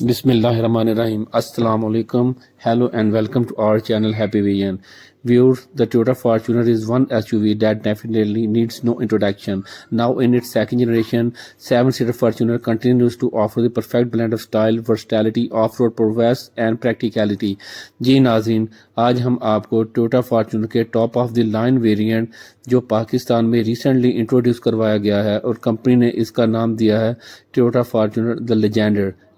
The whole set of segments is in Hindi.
Bismillahirrahmanirrahim. Assalamu alaikum. Hello and welcome to our channel Happy Vision. Viewers, the Toyota Fortuner is one SUV that definitely needs no introduction. Now in its second generation, 7-seater Fortuner continues to offer the perfect blend of style, versatility, off-road prowess and practicality. जी नाज़रीन, आज हम आपको टोयोटा फॉर्च्यूनर के top of the line variant जो पाकिस्तान में रिसेंटली इंट्रोड्यूस करवाया गया है और कंपनी ने इसका नाम दिया है टोयोटा फॉर्च्यूनर द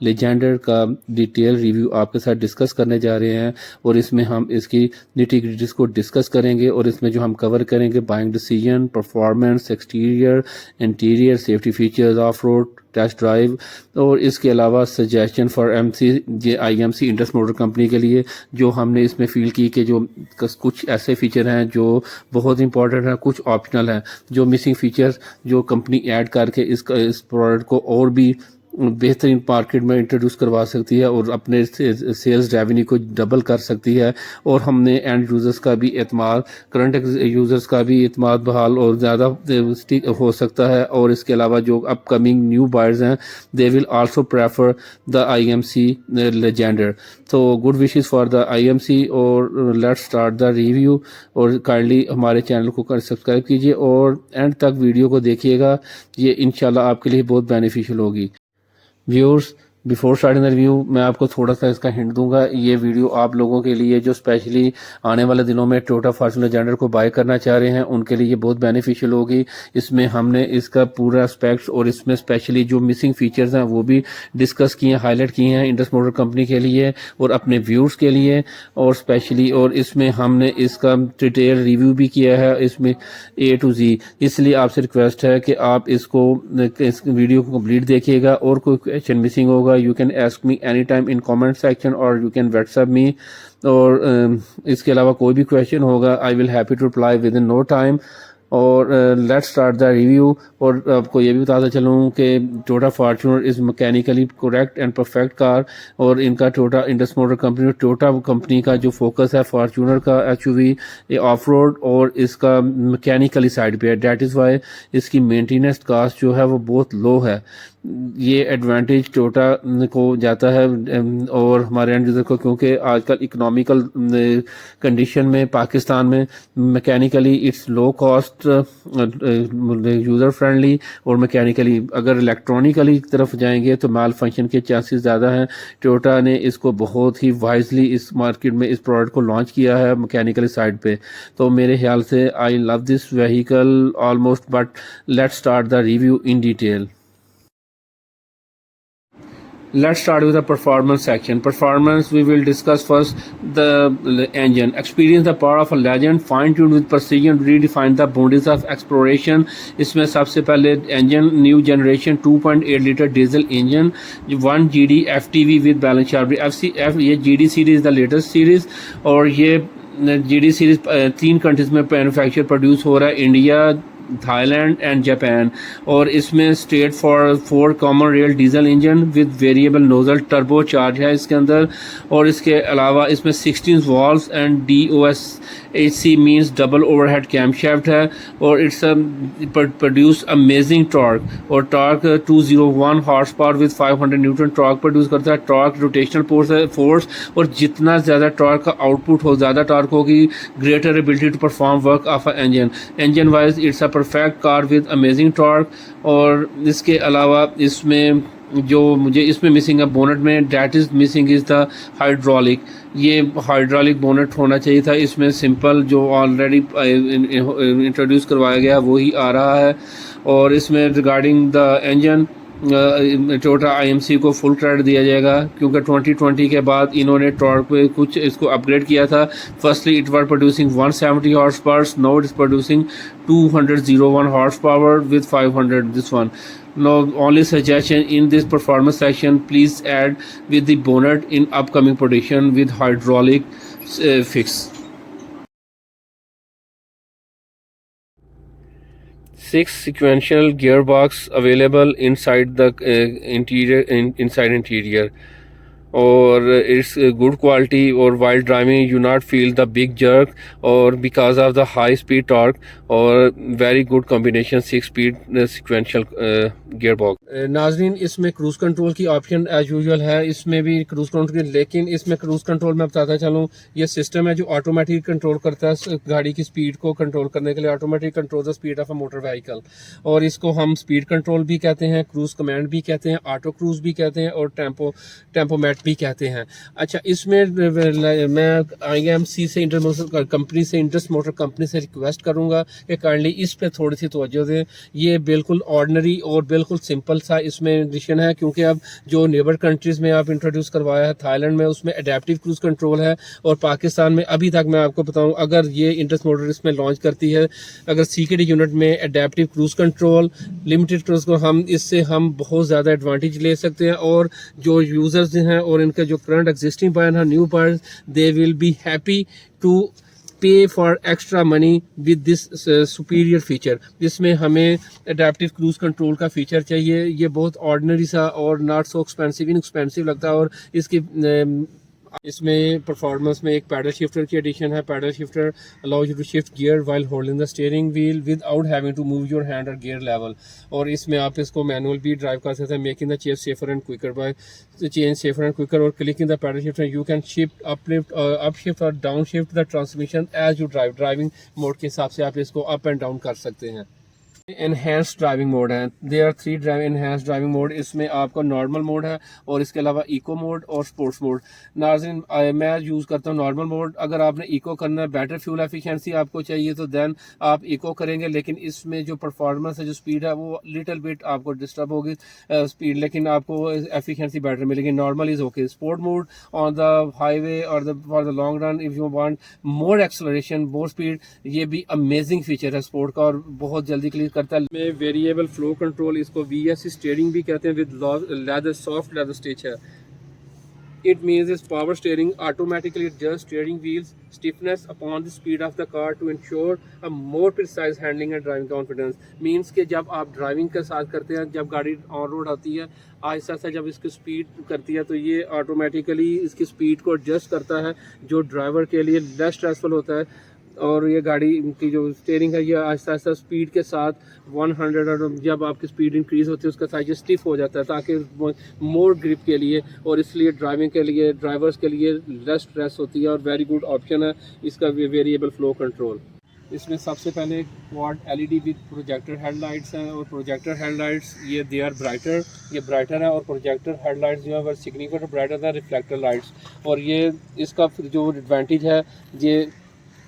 लेजेंडर का डिटेल रिव्यू आपके साथ डिस्कस करने जा रहे हैं और इसमें हम इसकी निटी-ग्रिटीज़ को डिस्कस करेंगे और इसमें जो हम कवर करेंगे buying decision, performance, exterior, interior, safety features, off road test drive और इसके अलावा suggestion for IMC Indus motor company के लिए जो हमने इसमें फील की कि जो कुछ ऐसे फीचर हैं जो बहुत इंपॉर्टेंट हैं, कुछ ऑप्शनल हैं, जो मिसिंग फीचर्स जो कंपनी ऐड करके इस प्रोडक्ट को और भी बेहतरीन मार्केट में इंट्रोड्यूस करवा सकती है और अपने सेल्स रेवेन्यू को डबल कर सकती है और हमने एंड यूज़र्स का भी एतमाद, करंट यूज़र्स का भी एतमाद बहाल और ज़्यादा हो सकता है और इसके अलावा जो अपकमिंग न्यू बायर्स हैं they will also prefer the IMC Legender. तो good wishes for the IMC और लेट्स स्टार्ट द रिव्यू और काइंडली हमारे चैनल को सब्सक्राइब कीजिए और एंड तक वीडियो को देखिएगा, ये इंशाल्लाह आपके लिए बहुत बेनिफिशियल होगी. Viewers, before starting the review मैं आपको थोड़ा सा इसका हिंट दूंगा. ये वीडियो आप लोगों के लिए जो स्पेशली आने वाले दिनों में टोयोटा फॉर्च्यूनर लेजेंडर को बाय करना चाह रहे हैं उनके लिए ये बहुत बेनिफिशियल होगी. इसमें हमने इसका पूरा एस्पेक्ट्स और इसमें स्पेशली जो मिसिंग फीचर्स हैं वो भी डिस्कस किए, हाईलाइट किए हैं इंडस मोटर कंपनी के लिए और अपने व्यूअर्स के लिए और स्पेशली, और इसमें हमने इसका डिटेल रिव्यू भी किया है इसमें A to Z. इसलिए आपसे रिक्वेस्ट है कि आप इस वीडियो को कंप्लीट देखिएगा और कोई क्वेश्चन मिसिंग होगा you can ask me anytime in comment section or you can WhatsApp me और इसके अलावा कोई भी क्वेश्चन होगा I will happy to reply within no time. और लेट्स स्टार्ट द रिव्यू. और आपको ये भी बताता चलूँ कि Toyota Fortuner is mechanically correct and perfect car और इनका Toyota Indus motor company, Toyota company का जो फोकस है फॉर्च्यूनर का SUV ऑफ रोड और इसका मैकेनिकली साइड पे है. डैट इज़ वाई इसकी मेंटेनेंस कास्ट जो है वो बहुत लो है. ये एडवांटेज टोयोटा को जाता है और हमारे एंड यूज़र को, क्योंकि आजकल इकोनॉमिकल कंडीशन में पाकिस्तान में mechanically it's low cost, user friendly और मैकेनिकली. अगर इलेक्ट्रॉनिकली की तरफ जाएंगे तो माल फंक्शन के चांसेस ज़्यादा हैं. टोयोटा ने इसको बहुत ही वाइजली इस मार्केट में इस प्रोडक्ट को लॉन्च किया है मैकेनिकली साइड पे. तो मेरे ख्याल से I love this vehicle almost. But let's start the review in detail. Let's start with the performance section. Performance, we will discuss first the engine. Experience the power of a legend, fine-tuned with precision, redefine the boundaries of exploration. इसमें सबसे पहले engine new generation 2.8 litre diesel engine, 1 GD FTV with balance sharp. ये GD series the latest series और ये GD सीरीज 3 कंट्रीज में मैन्युफैक्चर प्रोड्यूस हो रहा है, इंडिया, थाईलैंड एंड जापान. और इसमें state for 4 common rail diesel engine with variable nozzle turbo charge है इसके अंदर. और इसके अलावा इसमें 16 valves and DOSHC means double overhead camshaft है और इट्स प्रोड्यूस अमेजिंग टॉर्क और torque 201 horse power with 500 Newton torque produce करता है. टॉर्क रोटेशनल फोर्स और जितना ज़्यादा टॉर्क का आउटपुट हो, ज़्यादा टॉर्क होगी, greater ability to perform work of engine wise it's a perfect car with amazing torque. और इसके अलावा इसमें जो मुझे इसमें मिसिंग है बोनट में, that is missing is the hydraulic. ये हाइड्रोलिक बोनट होना चाहिए था. इसमें सिंपल जो ऑलरेडी इंट्रोड्यूस करवाया गया वही आ रहा है. और इसमें regarding the engine Toyota IMC को फुल क्रेडिट दिया जाएगा क्योंकि 2020 के बाद इन्होंने टॉर्क पे कुछ इसको अपग्रेड किया था. Firstly it was producing 170 horse power, now it is producing 201 horse power with 500 this one. Now only suggestion in this performance section, please add with the bonnet in upcoming production with hydraulic fix. 6 sequential gearbox available inside the interior. और इट्स गुड क्वालिटी और while driving you not feel the big jerk और because of the high speed torque और very good combination 6 speed sequential gear box. नाजरीन इसमें क्रूज कंट्रोल की ऑप्शन एज यूजुअल है, इसमें भी क्रूज कंट्रोल, लेकिन इसमें क्रूज कंट्रोल मैं बताता चलूँ ये सिस्टम है जो ऑटोमेटिक कंट्रोल करता है गाड़ी की स्पीड को कंट्रोल करने के लिए, automatic control the speed of a motor vehicle, और इसको हम स्पीड कंट्रोल भी कहते हैं, क्रूज कमांड भी कहते हैं, ऑटो क्रूज भी कहते हैं और टेम्पोमेट भी कहते हैं। अच्छा, इसमें मैं IMC से कंपनी से इंडस मोटर कंपनी से रिक्वेस्ट करूंगा कि काइंडली इस पे थोड़ी सी तवज्जो दें। ये बिल्कुल ऑर्डिनरी और बिल्कुल सिंपल सा इसमें एडिशन है, क्योंकि अब जो नेबर कंट्रीज में आप इंट्रोड्यूस करवाया है, थाईलैंड में उसमें अडेप्टिव क्रूज कंट्रोल है, और पाकिस्तान में अभी तक मैं आपको बताऊं अगर ये इंडस मोटर इसमें लॉन्च करती है, अगर CKD यूनिट में adaptive cruise control limited cruise को इससे हम बहुत ज़्यादा एडवांटेज ले सकते हैं, और जो यूज़र्स हैं और इनके जो करंट एग्जिस्टिंग बायर हैं, new buyers, they will be happy to pay for extra money with this superior feature. जिसमें हमें अडेप्टिव क्रूज कंट्रोल का फीचर चाहिए, ये बहुत ऑर्डिनरी सा और नॉट सो एक्सपेंसिव इनएक्सपेंसिव लगता है, और इसकी इसमें परफॉर्मेंस में एक पैडल शिफ्टर की एडिशन है। Paddle shifter allows you to shift gear while holding the steering wheel without having to move your hand और गियर लेवल, और इसमें आप इसको मैनुअल भी ड्राइव कर सकते हैं, making the change safer and quicker by change safer and quicker, और clicking the paddle shifter you can shift up shift और down shift the transmission as you drive. Driving mode के हिसाब से आप इसको अप एंड डाउन कर सकते हैं। एनहेंस ड्राइविंग मोड है, there are 3 drive enhance driving mode. इसमें आपका नॉर्मल मोड है और इसके अलावा इको मोड और स्पोर्ट्स मोड। नाज़रीन मैं यूज़ करता हूँ नॉर्मल मोड। अगर आपने इको करना है, बेटर फ्यूल एफिशिएंसी आपको चाहिए तो देन आप इको करेंगे, लेकिन इसमें जो परफॉर्मेंस है, जो स्पीड है, वो लिटिल बिट आपको डिस्टर्ब होगी स्पीड, लेकिन आपको एफिशिएंसी बेटर मिलेगी। Normal is okay. Sport mode on the highway और for the long run if you want more acceleration more speed, ये भी अमेजिंग फीचर है स्पोर्ट का और बहुत जल्दी क्लियर करता है। में वेरिएबल फ्लो कंट्रोल, इसको VSC स्टीयरिंग भी कहते हैं, with leather soft leather stitch है। It means its power steering automatically adjusts steering wheel's stiffness upon the speed of the car to ensure a more precise handling and driving confidence. Means कि जब आप ड्राइविंग के साथ करते हैं, जब गाड़ी ऑन रोड आती है, आहिस्ता आहिस्ता जब इसकी स्पीड करती है, तो ये ऑटोमेटिकली इसकी स्पीड को एडजस्ट करता है, जो ड्राइवर के लिए लेस स्ट्रेसफुल होता है। और ये गाड़ी की जो स्टीयरिंग है, ये आहिस्ता आहिस्ता स्पीड के साथ 100 और जब आपकी स्पीड इंक्रीज़ होती है उसका साइज स्टिफ हो जाता है, ताकि मोर ग्रिप के लिए और इसलिए ड्राइविंग के लिए ड्राइवर्स के लिए लेस स्ट्रेस होती है, और वेरी गुड ऑप्शन है इसका वेरिएबल फ्लो कंट्रोल। इसमें सबसे पहले quad LED with projector headlights हैं, और प्रोजेक्टर हेडलाइट्स ये दे आर ब्राइटर, ये ब्राइटर है, और प्रोजेक्टर हेडलाइट्स जो है सिग्निफिकेंट ब्राइटर है रिफ्लेक्टर लाइट्स। और ये इसका जो एडवांटेज है, ये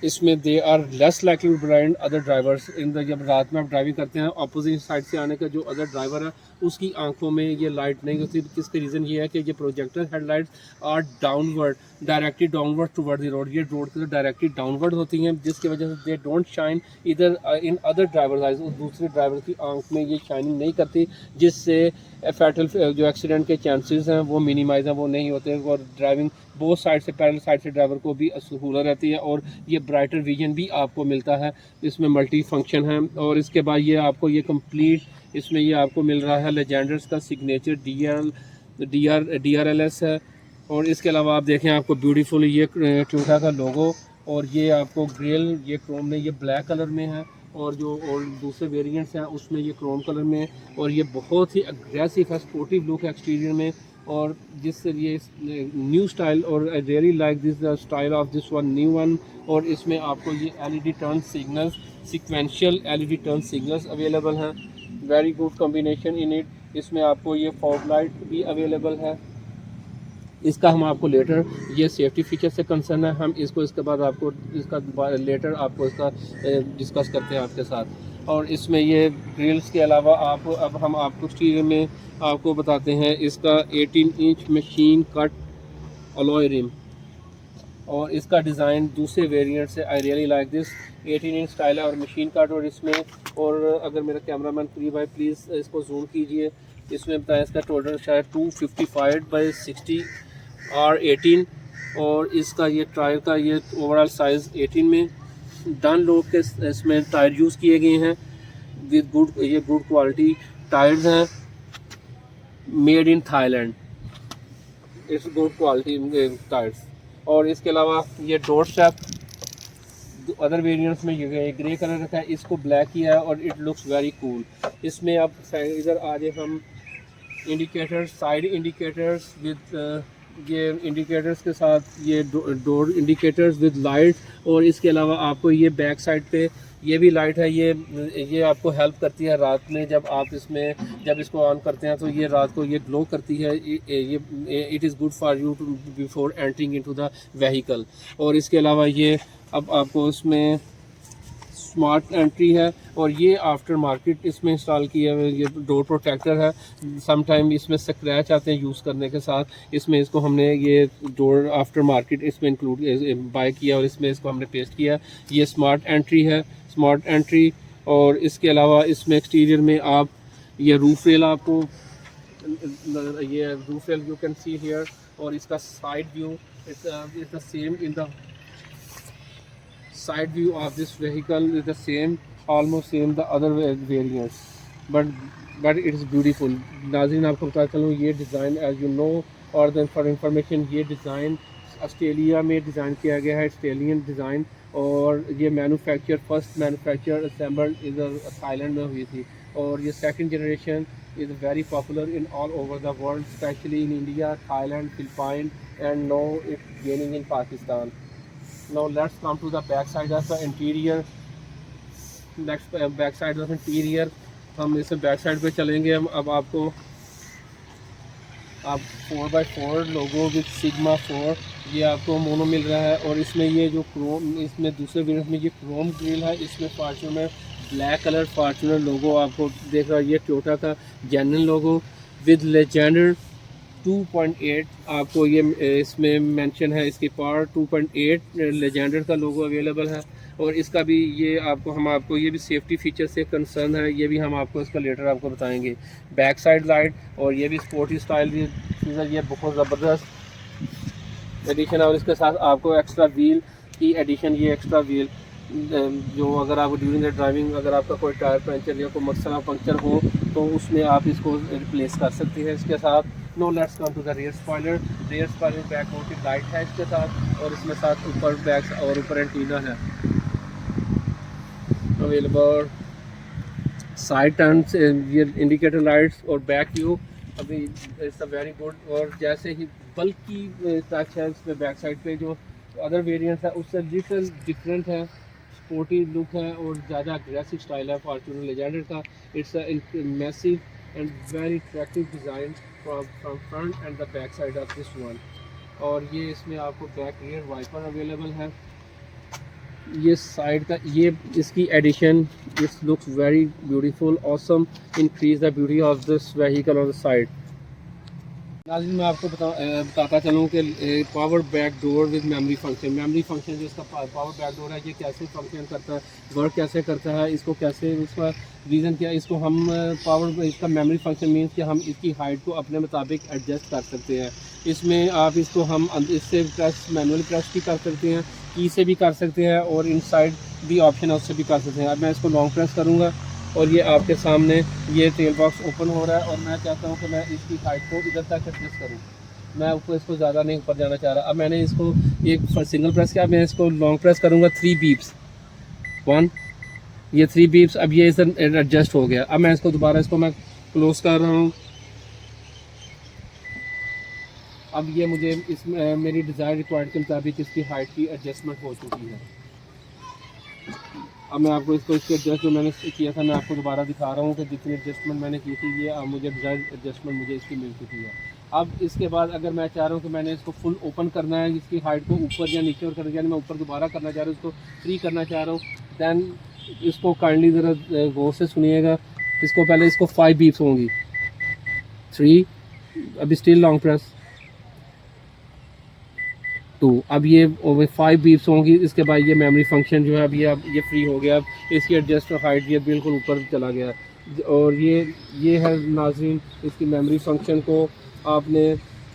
इसमें they are less likely to blind other drivers in the, जब रात में आप ड्राइविंग करते हैं, अपोजिट साइड से आने का जो अदर ड्राइवर है उसकी आंखों में ये लाइट नहीं होती। किसका रीज़न ये है कि ये projector headlights are downward, directly downward toward the road, ये रोड की डायरेक्टली डाउनवर्ड होती हैं, जिसकी वजह से दे डोंट शाइन इधर इन अदर ड्राइवर्स आइज, दूसरे ड्राइवर की आंख में ये शाइनिंग नहीं करती, जिससे फैटल जो एक्सीडेंट के चांसेस हैं वो मिनिमाइज हैं, वो नहीं होते, और ड्राइविंग बोथ साइड से पैरेलल साइड से ड्राइवर को भी सहूलत रहती है, और ये ब्राइटर विजन भी आपको मिलता है। इसमें मल्टी फंक्शन है, और इसके बाद ये आपको ये कंप्लीट इसमें ये आपको मिल रहा है लेजेंडर्स का सिग्नेचर DRLS है। और इसके अलावा आप देखें आपको ब्यूटीफुल ये टोयोटा का लोगो, और ये आपको ग्रिल ये क्रोम में ये ब्लैक कलर में है, और जो और दूसरे वेरिएंट्स हैं उसमें ये क्रोम कलर में, और ये बहुत ही अग्रेसिव है, स्पोर्टिव लुक है एक्सटीरियर में, और जिससे ये न्यू स्टाइल, और I really like this the style of this one new one. और इसमें आपको ये LED turn signals, sequential LED turn signals available हैं, very good combination in it. इसमें आपको ये फॉग लाइट भी अवेलेबल है, इसका हम आपको लेटर, ये सेफ्टी फीचर से कंसर्न है, हम इसको इसके बाद आपको इसका लेटर आपको इसका डिस्कस करते हैं आपके साथ। और इसमें ये ग्रिल्स के अलावा आप अब हम आपको स्टीरियो में आपको बताते हैं इसका 18 inch machine cut alloy rim, और इसका डिज़ाइन दूसरे वेरिएंट से I really like this 18 inch style है और मशीन कट। और इसमें, और अगर मेरा कैमरामैन करीब है प्लीज़ इसको जूम कीजिए, इसमें बताया इसका टोटल शायद 255/60 R18, और इसका ये टायर का ये ओवरऑल साइज़ 18 में डन लोग के इसमें टायर यूज़ किए गए हैं विद गुड, ये गुड क्वालिटी टायर्स हैं, made in Thailand. It's good quality tyres. और इसके अलावा ये डोर स्ट्रैप अदर वेरिएंट्स में ये ग्रे कलर रखा है, इसको ब्लैक किया है और इट लुक्स वेरी कूल। इसमें अब इधर आगे हम इंडिकेटर्स, साइड इंडिकेटर्स विद ये इंडिकेटर्स के साथ ये डोर इंडिकेटर्स विद लाइट, और इसके अलावा आपको ये बैक साइड पे ये भी लाइट है। ये आपको हेल्प करती है रात में, जब आप जब इसको ऑन करते हैं तो ये रात को ये ग्लो करती है। ये it is good for you to before entering into the vehicle. और इसके अलावा ये अब आपको इसमें स्मार्ट एंट्री है, और ये आफ्टर मार्केट इसमें इंस्टॉल किया है। ये डोर प्रोटेक्टर है, सम टाइम इसमें स्क्रैच आते हैं यूज़ करने के साथ, इसमें इसको हमने ये डोर आफ्टर मार्केट इसमें इंक्लूड बाय किया और इसमें इसको हमने पेस्ट किया। ये स्मार्ट एंट्री है, स्मार्ट एंट्री। और इसके अलावा इसमें एक्सटीरियर में आप ये रूफ रेल आपको ये roof rail you can see here, और इसका side view it's the same in the side view of this vehicle is the same, almost same the other variants, but it is beautiful। नाज़रीन आपको बता चलूँ ये डिज़ाइन एज यू नो और देन फॉर इंफॉर्मेशन, ये डिज़ाइन ऑस्ट्रेलिया में डिज़ाइन किया गया है, ऑस्ट्रेलियन डिज़ाइन। और ये फर्स्ट मैन्युफैक्चर असेंबल्ड इधर थाईलैंड में हुई थी, और ये second generation is very popular in all over the world, specially in India, Thailand, Philippine, and no it gaining in Pakistan. Now let's come to the back side of the interior। next back side of interior, हम इस बैक साइड पे चलेंगे। हम अब आपको 4x4 लोगो विद सिग्मा 4 ये आपको मोनो मिल रहा है। और इसमें ये जो क्रोम, इसमें दूसरे वेरिएंट में ये क्रोम ग्रिल है, इसमें फॉर्च्यूनर ब्लैक कलर फॉर्च्यूनर लोगो आपको देख रहा है। ये टोयोटा का जेन्युइन लोगो विद लेजेंडर 2.8 आपको ये इसमें मेंशन है। इसकी पावर 2.8 लेजेंडर का लोगो अवेलेबल है। और इसका भी ये आपको ये भी सेफ्टी फीचर से कंसर्न है, ये भी हम आपको इसका लेटर आपको बताएंगे। बैक साइड लाइट, और ये भी स्पोर्टी स्टाइल ये बहुत ज़बरदस्त एडिशन है। और इसके साथ आपको एक्स्ट्रा व्हील की एडिशन, ये एक्स्ट्रा व्हील जो अगर आप ड्यूरिंग द ड्राइविंग अगर आपका कोई टायर पंचर या कोई मसला पंचर हो तो उसमें आप इसको रिप्लेस कर सकते हैं इसके साथ। No let's come to the rear spoiler. Rear spoiler back mounted light है इसके साथ, और इसमें साथ ऊपर बैक और ऊपर एंटीना है अवेलेबल। साइड टर्न्स, ये इंडिकेटर लाइट्स और बैक व्यू अभी इट्स अ वेरी गुड। और जैसे ही बल्कि टच है इसमें बैक साइड पे, जो अदर वेरिएंट्स है उससे लिटिल डिफरेंट है, स्पोर्टी लुक है और ज़्यादा अग्रेसिव स्टाइल है फॉर्च्यूनर लेजेंडर का। It's a massive and very attractive design from front end the back side of this one. और ये इसमें आपको बैक रियर वाइपर अवेलेबल है। ये साइड का ये इसकी addition, this looks very beautiful, awesome, increase the beauty of this vehicle on the side. नाज़रीन मैं आपको बताता चलूँ कि power back door with memory function जो इसका पावर बैक डोर है, ये कैसे फंक्शन करता है, वर्क कैसे करता है, इसको कैसे, इसका रीज़न क्या है, इसको हम इसका मेमोरी फंक्शन मीन्स कि हम इसकी हाइट को अपने मुताबिक एडजस्ट कर सकते हैं। इसमें आप इसको हम इससे मैनुअली प्रेस भी कर सकते हैं, की से भी कर सकते हैं, और इनसाइड भी ऑप्शन है उससे भी कर सकते हैं। अब मैं इसको लॉन्ग प्रेस करूँगा और ये आपके सामने ये टेल बॉक्स ओपन हो रहा है, और मैं चाहता हूँ कि मैं इसकी हाइट को इधर तक एडजस्ट करूँ। मैं ऊपर इसको ज़्यादा नहीं ऊपर जाना चाह रहा। अब मैंने इसको एक सिंगल प्रेस किया, मैं इसको लॉन्ग प्रेस करूँगा 3 बीप्स 1, ये 3 बीप्स। अब ये इधर एडजस्ट हो गया। अब मैं इसको दोबारा मैं क्लोज कर रहा हूँ। अब ये मुझे मेरी डिज़ायर रिक्वायर्ड के मुताबिक इसकी हाइट की एडजस्टमेंट हो चुकी है। अब मैं आपको इसको इसके एडजस्ट जो मैंने किया था मैं आपको दोबारा दिखा रहा हूँ कि जितनी एडजस्टमेंट मैंने की थी ये अब मुझे डिज़ायर एडजस्टमेंट मुझे इसकी मिल चुकी है। अब इसके बाद अगर मैं चाह रहा हूँ कि मैंने इसको फुल ओपन करना है, इसकी हाइट को ऊपर या नीचे और करना, यानी मैं ऊपर दोबारा करना चाह रहा हूँ, इसको फ्री करना चाह रहा हूँ, दैन इसको काइंडली ज़रा गौर से सुनिएगा। इसको पहले इसको 5 बीप्स होंगी, 3, अभी स्टिल लॉन्ग प्रेस 2, अब ये 5 बीप्स होंगी। इसके बाद ये मेमोरी फंक्शन जो है अभी अब ये फ्री हो गया। अब इसकी एडजस्ट हाइट ये बिल्कुल ऊपर चला गया। और ये है नाज़रीन इसकी मेमोरी फंक्शन को आपने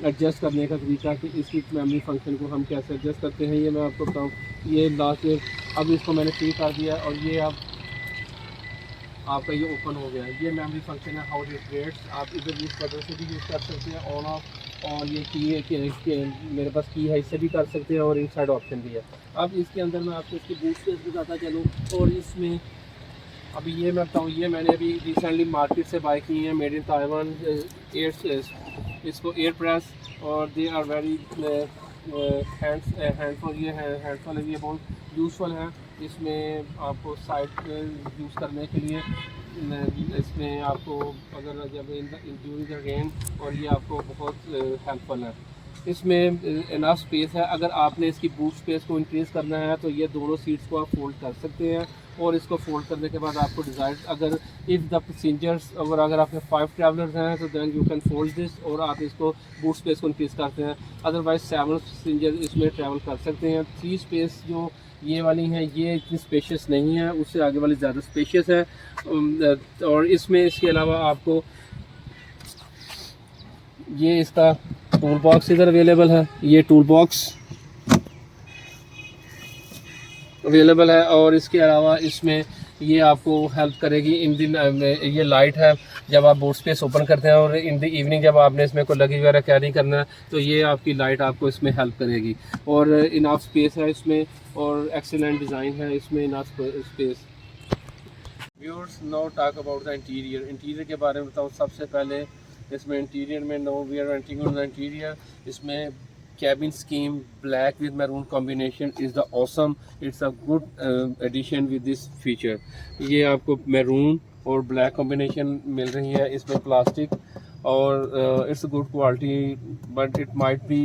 एडजस्ट करने का तरीका कि इसकी मेमोरी फंक्शन को हम कैसे एडजस्ट करते हैं, ये मैं आपको बताऊँ। ये लास्ट में अब इसको मैंने फ्री कर दिया और ये अब आपका ये ओपन हो गया। ये मेमोरी फंक्शन है, हाउ इट रेट्स। आप इधर इस तरह से भी यूज़ कर सकते हैं, ऑन ऑफ और ये की है कि मेरे पास की है, इससे भी कर सकते हैं और इनसाइड ऑप्शन भी है। अब इसके अंदर मैं आपको इसकी बूट स्पेस बताता चलूँ। और इसमें अभी ये मैं बताऊँ, ये मैंने अभी रिसेंटली मार्केट से बाय की है, मेड इन ताइवान, इसको एयर प्रेस, और दे आर वेरी हैंडफुल, ये बहुत यूज़फुल है। इसमें आपको साइड यूज़ करने के लिए, इसमें आपको अगर जब ड्यूरिंग द रेन, और ये आपको बहुत हेल्पफुल है। इसमें इनफ स्पेस है। अगर आपने इसकी बूट स्पेस को इंक्रीज़ करना है तो ये दोनों सीट्स को आप फोल्ड कर सकते हैं, और इसको फोल्ड करने के बाद आपको डिज़ायर, अगर इफ़ द पैसेंजर्स, अगर आपके 5 ट्रैवलर्स हैं तो then you can fold this, और आप इसको बूट स्पेस को इंक्रीज़ करते हैं। अदरवाइज 7 पैसेंजर इसमें ट्रैवल कर सकते हैं। 3 स्पेस जो ये वाली हैं ये इतनी स्पेशियस नहीं है, उससे आगे वाली ज़्यादा स्पेशियस है। और इसमें इसके अलावा आपको ये इसका टूल बॉक्स इधर अवेलेबल है, ये टूल बॉक्स अवेलेबल है। और इसके अलावा इसमें ये आपको हेल्प करेगी इन दिन, ये लाइट है, जब आप बूट स्पेस ओपन करते हैं और इन द इवनिंग जब आपने इसमें कोई लगेज वगैरह कैरी करना है तो ये आपकी लाइट आपको इसमें हेल्प करेगी। और इनफ स्पेस है इसमें, और एक्सीलेंट डिज़ाइन है इसमें, enough space. Viewers, now talk about the interior के बारे में बताऊँ। सबसे पहले इसमें इंटीरियर में, no we are entering on the interior, इसमें cabin scheme black with maroon combination is the awesome, it's a good addition with this feature। ये आपको maroon और black combination मिल रही है इसमें प्लास्टिक, और it's a good quality but it might be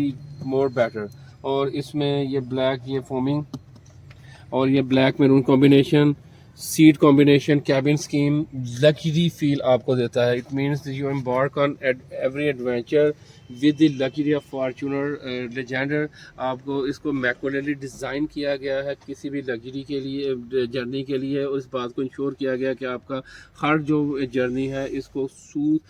more better। और इसमें ये black, ये foaming और ये black maroon combination, seat combination, cabin scheme, luxury feel आपको देता है। It means you embark on every adventure with the luxury of Fortuner Legender. आपको इसको मैकुलरली डिज़ाइन किया गया है किसी भी लग्जरी के लिए, जर्नी के लिए, और इस बात को इंश्योर किया गया कि आपका हर जो जर्नी है इसको सूद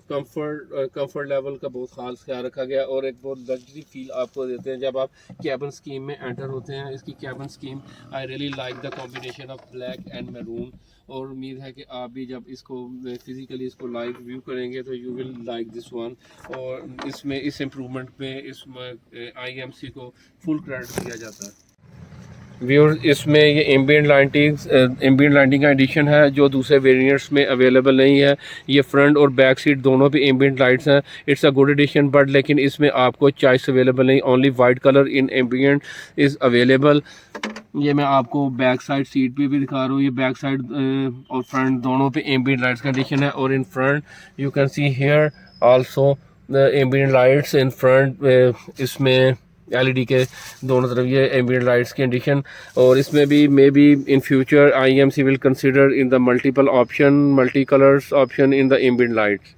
कंफर्ट लेवल का बहुत खास ख्याल रखा गया, और एक बहुत लग्जरी फील आपको देते हैं जब आप कैबिन स्कीम में एंटर होते हैं। इसकी cabin scheme I really like the combination of black and maroon, और उम्मीद है कि आप भी जब इसको फिज़िकली इसको लाइव व्यू करेंगे तो you will like this one. और इसमें इस इम्प्रूवमेंट पे इसमें IMC को फुल क्रेडिट दिया जाता है। व्यूअर्स, इसमें ये एम्बिएंट लाइटिंग का एडिशन है जो दूसरे वेरिएंट्स में अवेलेबल नहीं है। ये फ्रंट और बैक सीट दोनों पे एम्बिएंट लाइट्स हैं। It's a good addition, but लेकिन इसमें आपको चॉइस अवेलेबल नहीं, only white colour in ambient is available. ये मैं आपको बैक साइड सीट पे भी दिखा रहा हूँ, ये बैक साइड और फ्रंट दोनों पे एम्बिएंट लाइट्स का एडिशन है। और in front you can see here also the ambient lights in front, इसमें LED के दोनों तरफ ये एम्बिएंट लाइट्स की एडिशन। और इसमें भी may be in future IMC will consider in the multi colours option in the ambient lights.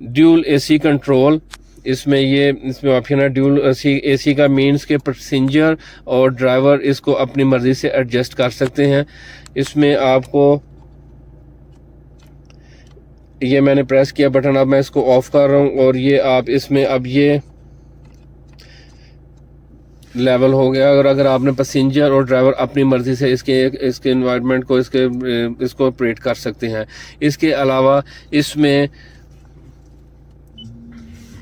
Dual AC control, इसमें ऑप्शन है ड्यूल AC का, मीन्स के पैसेंजर और ड्राइवर इसको अपनी मर्ज़ी से एडजस्ट कर सकते हैं। इसमें आपको ये मैंने प्रेस किया बटन, अब मैं इसको ऑफ कर रहा हूँ, और ये आप इसमें अब ये लेवल हो गया। अगर आपने पैसेंजर और ड्राइवर अपनी मर्ज़ी से इसके एनवायरनमेंट को इसको ऑपरेट कर सकते हैं। इसके अलावा इसमें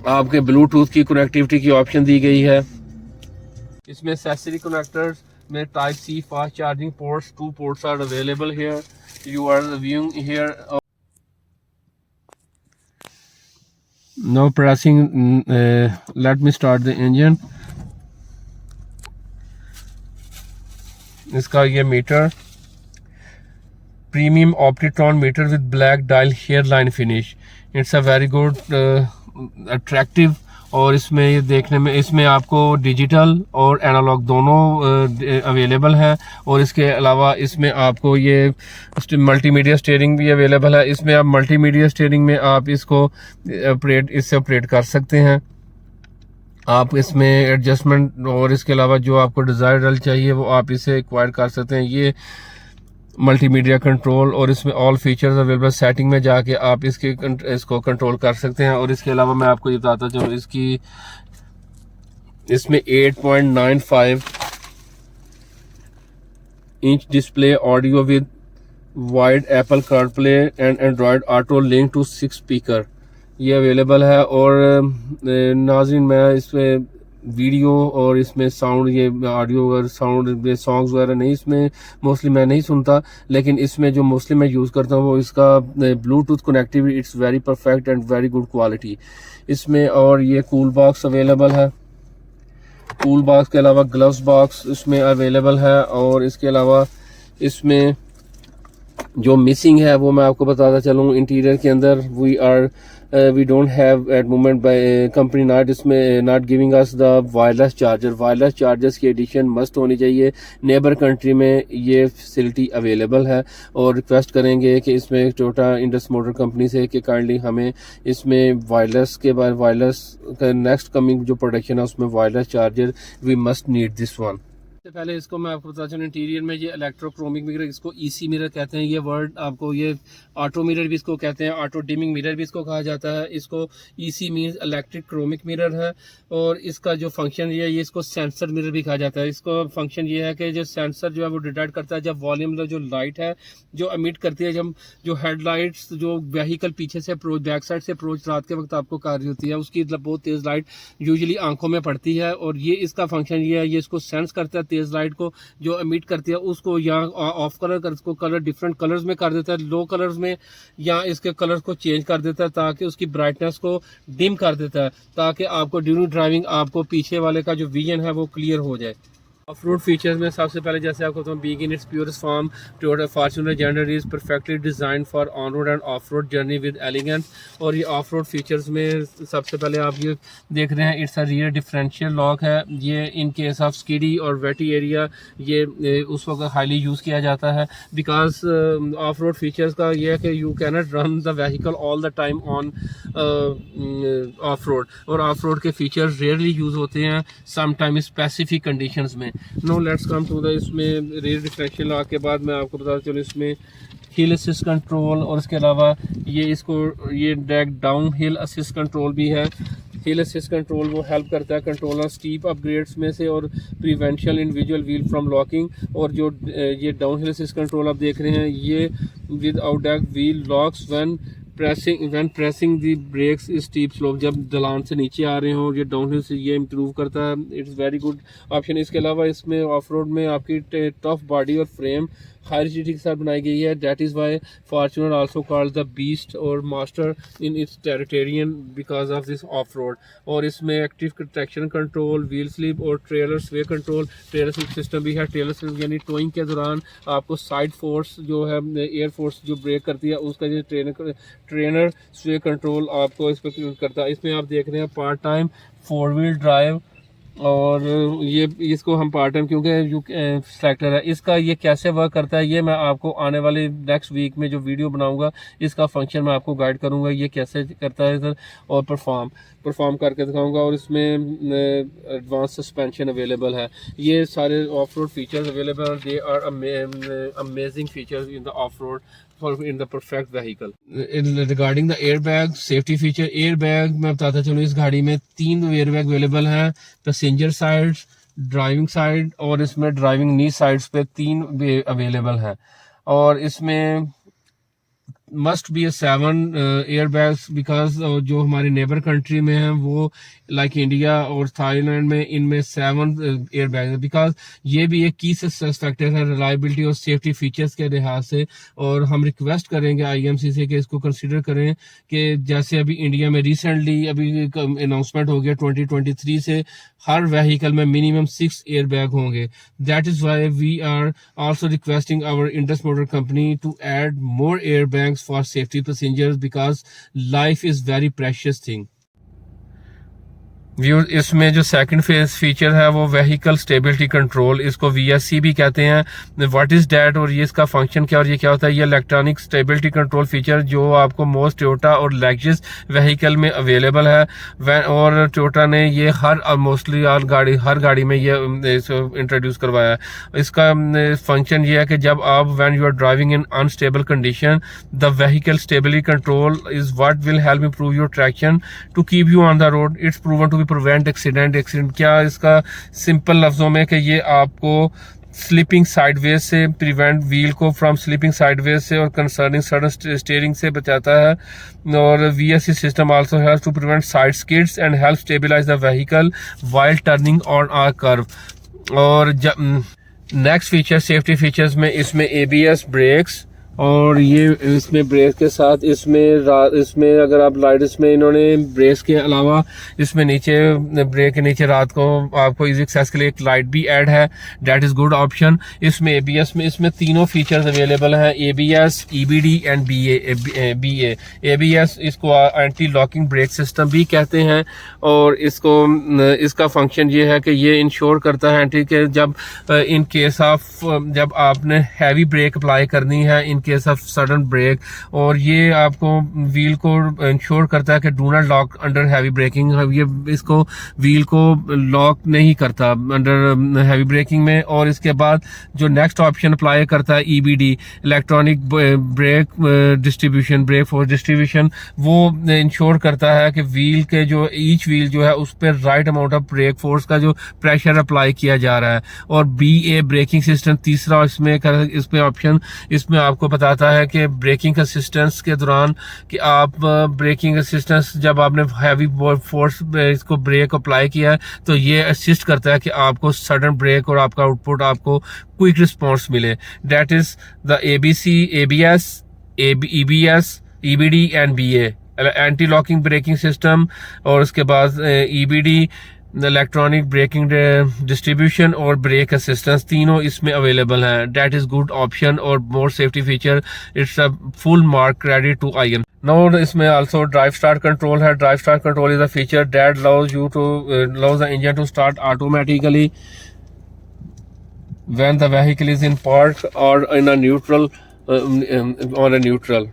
आपके ब्लूटूथ की कनेक्टिविटी की ऑप्शन दी गई है। इसमें एक्सेसरी कनेक्टर्स में type C fast charging ports, 2 ports are available here, you are viewing here. Now pressing, let me start the engine. इसका ये meter, premium Optitron meter with black dial hairline finish, it's a very good attractive. और इसमें ये देखने में, इसमें आपको डिजिटल और एनालॉग दोनों अवेलेबल है। और इसके अलावा इसमें आपको ये मल्टीमीडिया स्टीयरिंग भी अवेलेबल है। इसमें आप मल्टीमीडिया स्टीयरिंग में आप इसको इससे ऑपरेट कर सकते हैं। आप इसमें एडजस्टमेंट और इसके अलावा जो आपको डिज़ायर्ड चाहिए वो आप इसे एक्वायर कर सकते हैं। ये मल्टीमीडिया कंट्रोल, और इसमें ऑल फीचर्स अवेलेबल, सेटिंग में जाके आप इसको कंट्रोल कर सकते हैं। और इसके अलावा मैं आपको ये बताता चलूँ, इसमें 8.95 inch display, audio with wide Apple CarPlay and Android auto link to 6 speaker. ये अवेलेबल है। और नाज़रीन मैं इसमें वीडियो और इसमें साउंड, ये ऑडियो और साउंड सॉन्ग्स वगैरह नहीं, इसमें मोस्टली मैं नहीं सुनता, लेकिन इसमें जो मोस्टली मैं यूज़ करता हूँ वो इसका Bluetooth connectivity, it's very perfect and very good quality इसमें। और ये कूल बॉक्स अवेलेबल है, कूल बॉक्स के अलावा ग्लव्स बॉक्स इसमें अवेलेबल है। और इसके अलावा इसमें जो मिसिंग है वो मैं आपको बताता चलूँ। इंटीरियर के अंदर we don't have at moment by company not इसमें not giving us the wireless charger. Wireless chargers की एडिशन मस्ट होनी चाहिए। नेबर कंट्री में ये फैसिलिटी अवेलेबल है और रिक्वेस्ट करेंगे कि इसमें टोयोटा इंडस मोटर कंपनी से कि काइंडली हमें इसमें वायरलेस के बाद वायरलेस का नेक्स्ट कमिंग जो प्रोडक्शन है उसमें wireless charger we must need this one. सबसे पहले इसको मैं आपको बता चलूँ, इंटीरियर में ये इलेक्ट्रोक्रोमिक मिरर, इसको ईसी मिरर कहते हैं। ये वर्ड आपको, ये ऑटो मिरर भी इसको कहते हैं, ऑटो डिमिंग मिरर भी इसको कहा जाता है। इसको EC means electric chromic mirror है। और इसका जो फंक्शन ये है, ये इसको सेंसर मिरर भी कहा जाता है। इसको फंक्शन ये है कि जो सेंसर जो है वो डिटेक्ट करता है जब वॉल्यूम जो लाइट है जो एमिट करती है, जब जो हेडलाइट्स जो व्हीकल पीछे से अप्रोच, बैक साइड से अप्रोच रात के वक्त आपको कर रही होती है, उसकी बहुत तेज़ लाइट यूजुअली आंखों में पड़ती है। और ये इसका फंक्शन ये है, ये इसको सेंस करता है तेज लाइट को जो एमिट करती है, उसको या ऑफ कलर कर, उसको कलर डिफरेंट कलर्स में कर देता है, लो कलर्स में, या इसके कलर्स को चेंज कर देता है ताकि उसकी ब्राइटनेस को डिम कर देता है, ताकि आपको ड्यूरिंग ड्राइविंग आपको पीछे वाले का जो विजन है वो क्लियर हो जाए। ऑफ रोड फीचर्स में सबसे पहले जैसे आपको बताऊँ, being in its purest form, Toyota Fortuner gender is perfectly designed for on road and off road journey with elegance. और ये ऑफ रोड फीचर्स में सबसे पहले आप ये देख रहे हैं, it's a rear differential lock है। ये इन केस ऑफ स्किडी और वेटी एरिया ये उस वक्त हाईली यूज़ किया जाता है, बिकॉज ऑफ रोड फीचर्स का ये है कि you cannot run the vehicle all the time on off road, और ऑफ रोड के फीचर्स रेयरली यूज़ होते हैं सम टाइम स्पेसिफिक कंडीशंस में। No let's come to the इसमें रेयर डिफरेंशियल लॉक के बाद मैं आपको बताता चलूँ, इसमें हिल असिस्ट कंट्रोल और इसके अलावा ये इसको ये DAC down hill assist control भी है। हिल असिस्ट कंट्रोल वो हेल्प करता है कंट्रोलर स्टीप अपग्रेड्स में से और preventional individual wheel from locking. और जो ये डाउन हिल असिस्ट कंट्रोल आप देख रहे हैं, ये without DAC wheel locks when pressing the brakes is steep slope, जब ढलान से नीचे आ रहे हो, ये डाउनहिल से ये इम्प्रूव करता है। It's very good option. इसके अलावा इसमें ऑफ रोड में आपकी टफ बॉडी और फ्रेम हाई रिजिडिटी के साथ बनाई गई है। That is why Fortuner also called the beast और master in its territory because of this off road. और इसमें active traction control, wheel slip और trailer sway control, trailer slip system भी है। ट्रेलर स्लिप यानी टोइंग के दौरान आपको साइड फोर्स जो है, एयर फोर्स जो ब्रेक करती है, उसका जो ट्रेनर स्वे कंट्रोल आपको इस पर करता है। इसमें आप देख रहे हैं पार्ट टाइम 4 व्हील ड्राइव, और ये इसको हम पार्ट टाइम क्योंकि यू सेलेक्टर है। इसका ये कैसे वर्क करता है ये मैं आपको आने वाले नेक्स्ट वीक में जो वीडियो बनाऊंगा इसका फंक्शन मैं आपको गाइड करूंगा, ये कैसे करता है सर, और परफॉर्म करके दिखाऊंगा। और इसमें एडवांस सस्पेंशन अवेलेबल है। ये सारे off road features available, they are amazing features in the off road in the perfect vehicle. Regarding the airbag safety feature, airbag मैं बताता चलूँ, इस गाड़ी में 3 एयरबैग अवेलेबल हैं, पैसेंजर साइड, ड्राइविंग साइड और इसमें ड्राइविंग नी साइड्स पे 3 अवेलेबल हैं। और इसमें मस्ट बी 7 एयरबैग्स बिकॉज जो हमारे नेबर कंट्री में है वो लाइक इंडिया और थाईलैंड में इनमें 7 एयरबैग है, बिकॉज ये भी एक की सक्सेस फैक्टर है रिलायबिलिटी और सेफ्टी फीचर्स के लिहाज से। और हम रिक्वेस्ट करेंगे आईएमसी से कि इसको कंसिडर करें कि जैसे अभी इंडिया में रिसेंटली अभी अनाउंसमेंट हो गया 2023 से हर व्हीकल में मिनिमम 6 एयरबैग होंगे। That is why we are also requesting our Indus motor Company to add more airbags for safety passengers because life is very precious thing. View इसमें जो सेकंड फेज फीचर है वो व्हीकल स्टेबिलिटी कंट्रोल, इसको VSC भी कहते हैं। व्हाट इज दैट और ये इसका फंक्शन क्या और ये क्या होता है? ये इलेक्ट्रॉनिक स्टेबिलिटी कंट्रोल फीचर जो आपको मोस्ट टोयोटा और लेक्सस व्हीकल में अवेलेबल है, और टोयोटा ने ये मोस्टली हर गाड़ी में ये इंट्रोड्यूस करवाया है। इसका फंक्शन ये है कि जब आप when you are driving in unstable condition, the vehicle stability control is what will help improve your traction to keep you on the road. It's proven to be prevent accident. क्या इसका सिंपल लफ्जों में कि ये आपको स्लिपिंग साइडवेज से, प्रिवेंट व्हील को फ्रॉम स्लिपिंग साइडवेज से और कंसर्निंग सडन स्टीयरिंग से बचाता है। और VSC system also helps to prevent side skids and help stabilise the vehicle while turning on a curve. और नेक्स्ट फीचर, सेफ्टी फीचर्स में इसमें ABS ब्रेक्स, और ये इसमें ब्रेक के साथ इसमें अगर आप लाइट, इसमें इन्होंने ब्रेक्स के अलावा इसमें नीचे ब्रेक के नीचे रात को आपको इजी एक्सेस के लिए एक लाइट भी ऐड है, डेट इज गुड ऑप्शन। इसमें ABS में इसमें तीनों फीचर्स अवेलेबल हैं, ABS, EBD and BA। ABS इसको एंटी लॉकिंग ब्रेक सिस्टम भी कहते हैं, और इसका फंक्शन ये है कि ये इंश्योर करता है ठीक है जब इन केस ऑफ जब आपने हैवी ब्रेक अप्लाई करनी है in case of sudden brake, और ये आपको व्हील को इंश्योर करता है कि do not lock under heavy braking. ये इसको व्हील को लॉक नहीं करता अंडर हैवी ब्रेकिंग में। और इसके बाद जो नेक्स्ट ऑप्शन अप्लाई करता है EBD, electronic brake distribution, brake force distribution, वो इंश्योर करता है कि व्हील के जो ईच व्हील जो है उस पर right amount of brake force का जो प्रेशर अप्लाई किया जा रहा है। और BA ब्रेकिंग सिस्टम तीसरा इसमें ऑप्शन इसमें आपको बताता है कि ब्रेकिंग असिस्टेंस के दौरान कि आप ब्रेकिंग असिस्टेंस जब आपने हैवी फोर्स इसको ब्रेक अप्लाई किया है तो ये असिस्ट करता है कि आपको सडन ब्रेक और आपका आउटपुट आपको क्विक रिस्पॉन्स मिले। That is the ABS, EBS, EBD and BA, anti locking braking system, और उसके बाद EBD, इलेक्ट्रॉनिक ब्रेकिंग डिस्ट्रीब्यूशन और ब्रेक असिस्टेंस, तीनों इसमें अवेलेबल हैं। डेट इज गुड ऑप्शन और more safety feature, it's a full mark credit to IN। Now इसमें आल्सो ड्राइव स्टार्ट कंट्रोल है। Drive start control is a feature that allows the engine to start automatically when the vehicle is in park or in a neutral on a neutral।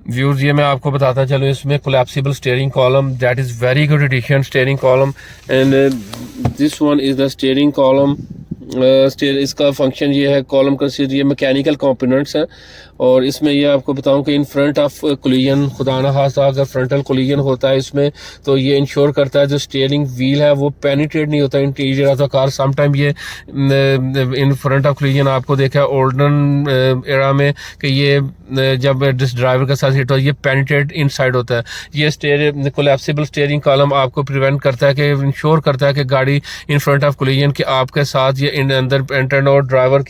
Views ये मैं आपको बताता चलूँ, इसमें collapsible steering column, that is very good addition steering column, and this one is the steering column. इसका फंक्शन ये है, कॉलम कंसीडर ये मैकेनिकल कंपोनेंट्स हैं, और इसमें ये आपको बताऊं कि इन फ्रंट ऑफ कोलिजन, खुदा न खास्ता अगर फ्रंटल कोलिजन होता है इसमें, तो ये इंश्योर करता है जो स्टीयरिंग व्हील है वो पेनिट्रेट नहीं होता interior of the car. Sometime ये इन फ्रंट ऑफ कोलिजन आपको देखा ओल्डन एरा में कि ये जब जिस ड्राइवर के साथ हिट हो ये पेनिट्रेट इनसाइड होता है। ये कोलैप्सिबल स्टीयरिंग कॉलम आपको प्रिवेंट करता है कि इंश्योर करता है कि गाड़ी इन फ्रंट ऑफ कोलिजन के आपके साथ ये अंदर एंटर और ड्राइवर